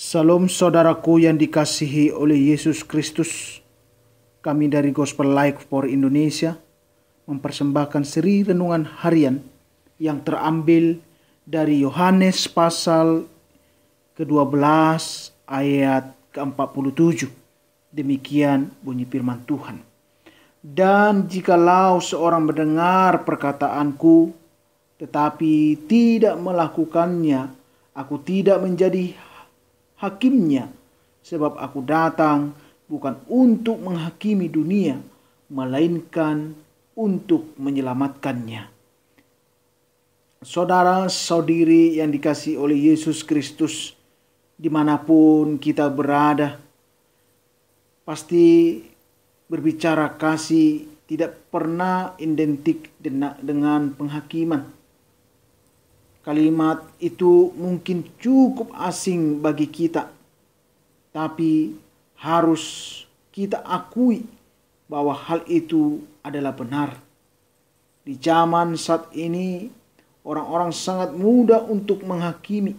Salam saudaraku yang dikasihi oleh Yesus Kristus. Kami dari Gospel Life for Indonesia mempersembahkan seri renungan harian yang terambil dari Yohanes pasal ke-12 ayat ke-47. Demikian bunyi firman Tuhan. Dan jikalau seorang mendengar perkataanku tetapi tidak melakukannya, aku tidak menjadi hakimnya, sebab aku datang bukan untuk menghakimi dunia, melainkan untuk menyelamatkannya. Saudara-saudiri yang dikasihi oleh Yesus Kristus, dimanapun kita berada, pasti berbicara kasih tidak pernah identik dengan penghakiman. Kalimat itu mungkin cukup asing bagi kita, tapi harus kita akui bahwa hal itu adalah benar. Di zaman saat ini, orang-orang sangat mudah untuk menghakimi.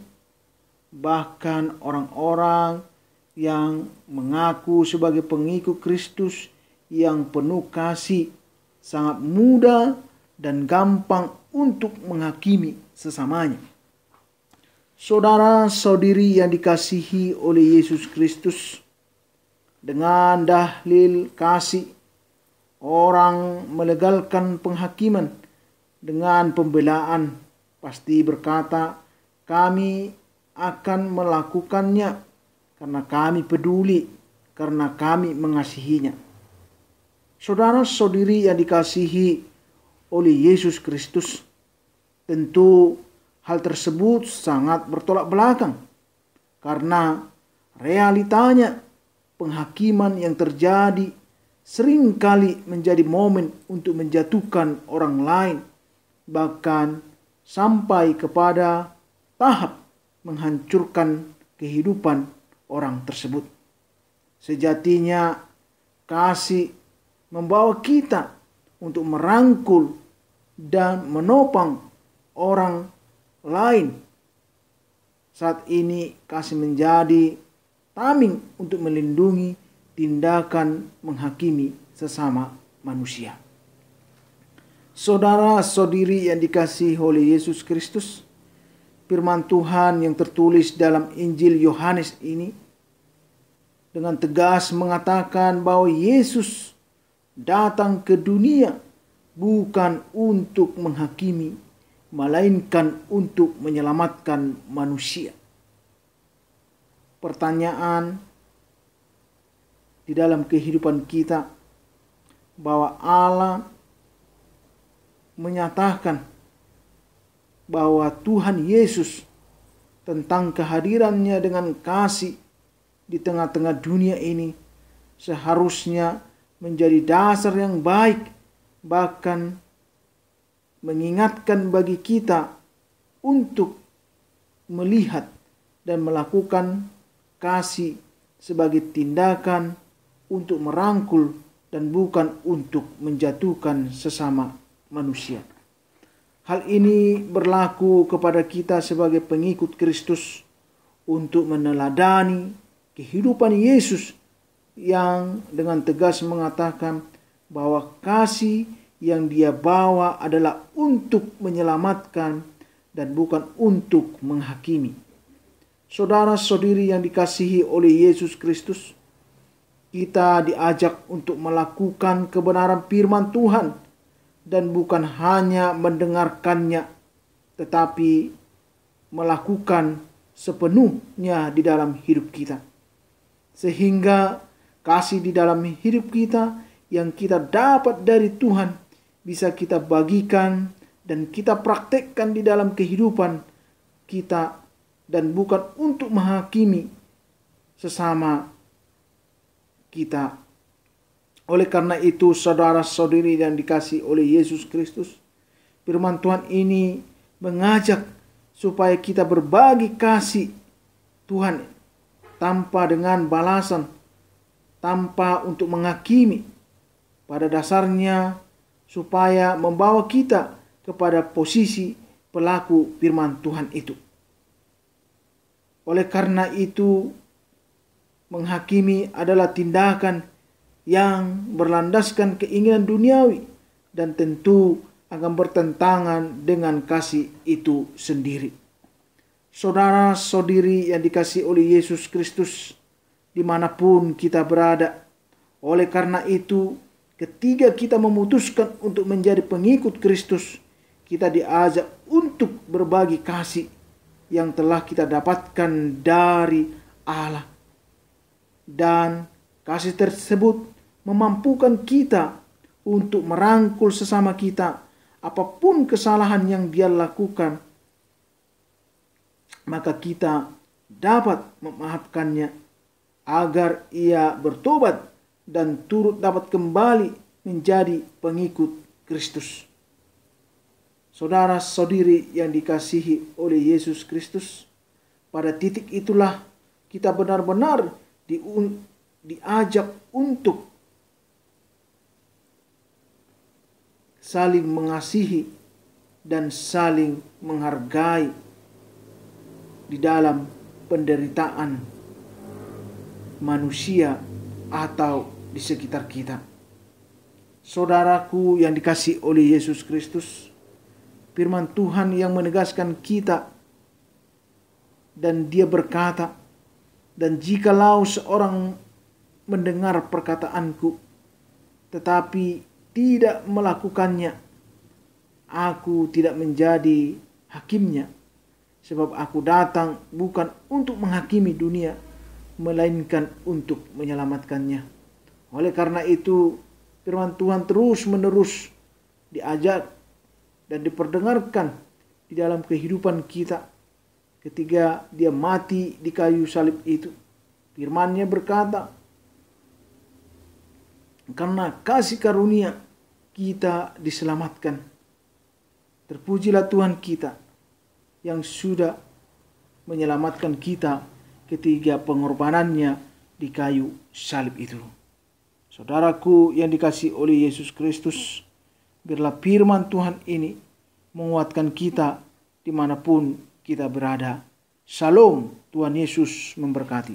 Bahkan orang-orang yang mengaku sebagai pengikut Kristus yang penuh kasih sangat mudah dan gampang untuk menghakimi sesamanya. Saudara-saudiri yang dikasihi oleh Yesus Kristus, dengan dalil kasih, orang melegalkan penghakiman dengan pembelaan, pasti berkata, kami akan melakukannya karena kami peduli, karena kami mengasihinya. Saudara-saudiri yang dikasihi oleh Yesus Kristus, tentu hal tersebut sangat bertolak belakang, karena realitanya penghakiman yang terjadi seringkali menjadi momen untuk menjatuhkan orang lain, bahkan sampai kepada tahap menghancurkan kehidupan orang tersebut. Sejatinya kasih membawa kita untuk merangkul dan menopang orang lain. Saat ini kasih menjadi tameng untuk melindungi tindakan menghakimi sesama manusia. Saudara-saudiri yang dikasihi oleh Yesus Kristus, firman Tuhan yang tertulis dalam Injil Yohanes ini dengan tegas mengatakan bahwa Yesus datang ke dunia bukan untuk menghakimi, melainkan untuk menyelamatkan manusia. Pertanyaan di dalam kehidupan kita bahwa Allah menyatakan bahwa Tuhan Yesus tentang kehadirannya dengan kasih di tengah-tengah dunia ini seharusnya menjadi dasar yang baik, bahkan mengingatkan bagi kita untuk melihat dan melakukan kasih sebagai tindakan untuk merangkul dan bukan untuk menjatuhkan sesama manusia. Hal ini berlaku kepada kita sebagai pengikut Kristus untuk meneladani kehidupan Yesus yang dengan tegas mengatakan bahwa kasih yang dia bawa adalah untuk menyelamatkan dan bukan untuk menghakimi. Saudara-saudiri yang dikasihi oleh Yesus Kristus, kita diajak untuk melakukan kebenaran firman Tuhan dan bukan hanya mendengarkannya, tetapi melakukan sepenuhnya di dalam hidup kita. Sehingga kasih di dalam hidup kita yang kita dapat dari Tuhan bisa kita bagikan dan kita praktekkan di dalam kehidupan kita dan bukan untuk menghakimi sesama kita. Oleh karena itu, saudara-saudiri yang dikasihi oleh Yesus Kristus, firman Tuhan ini mengajak supaya kita berbagi kasih Tuhan tanpa dengan balasan, tanpa untuk menghakimi, pada dasarnya supaya membawa kita kepada posisi pelaku firman Tuhan itu. Oleh karena itu, menghakimi adalah tindakan yang berlandaskan keinginan duniawi dan tentu akan bertentangan dengan kasih itu sendiri. Saudara-saudari yang dikasihi oleh Yesus Kristus, dimanapun kita berada, oleh karena itu, ketika kita memutuskan untuk menjadi pengikut Kristus, kita diajak untuk berbagi kasih yang telah kita dapatkan dari Allah. Dan kasih tersebut memampukan kita untuk merangkul sesama kita apapun kesalahan yang dia lakukan, maka kita dapat memaafkannya agar ia bertobat dan turut dapat kembali menjadi pengikut Kristus. Saudara-saudari yang dikasihi oleh Yesus Kristus, pada titik itulah kita benar-benar diajak untuk saling mengasihi dan saling menghargai di dalam penderitaan manusia atau di sekitar kita. Saudaraku yang dikasihi oleh Yesus Kristus, firman Tuhan yang menegaskan kita, dan dia berkata, dan jikalau seorang mendengar perkataanku tetapi tidak melakukannya, aku tidak menjadi hakimnya, sebab aku datang bukan untuk menghakimi dunia, melainkan untuk menyelamatkannya. Oleh karena itu, firman Tuhan terus-menerus diajak dan diperdengarkan di dalam kehidupan kita ketika dia mati di kayu salib itu. Firman-Nya berkata, karena kasih karunia kita diselamatkan. Terpujilah Tuhan kita yang sudah menyelamatkan kita ketika pengorbanannya di kayu salib itu. Saudaraku yang dikasihi oleh Yesus Kristus, biarlah firman Tuhan ini menguatkan kita dimanapun kita berada. Shalom, Tuhan Yesus memberkati.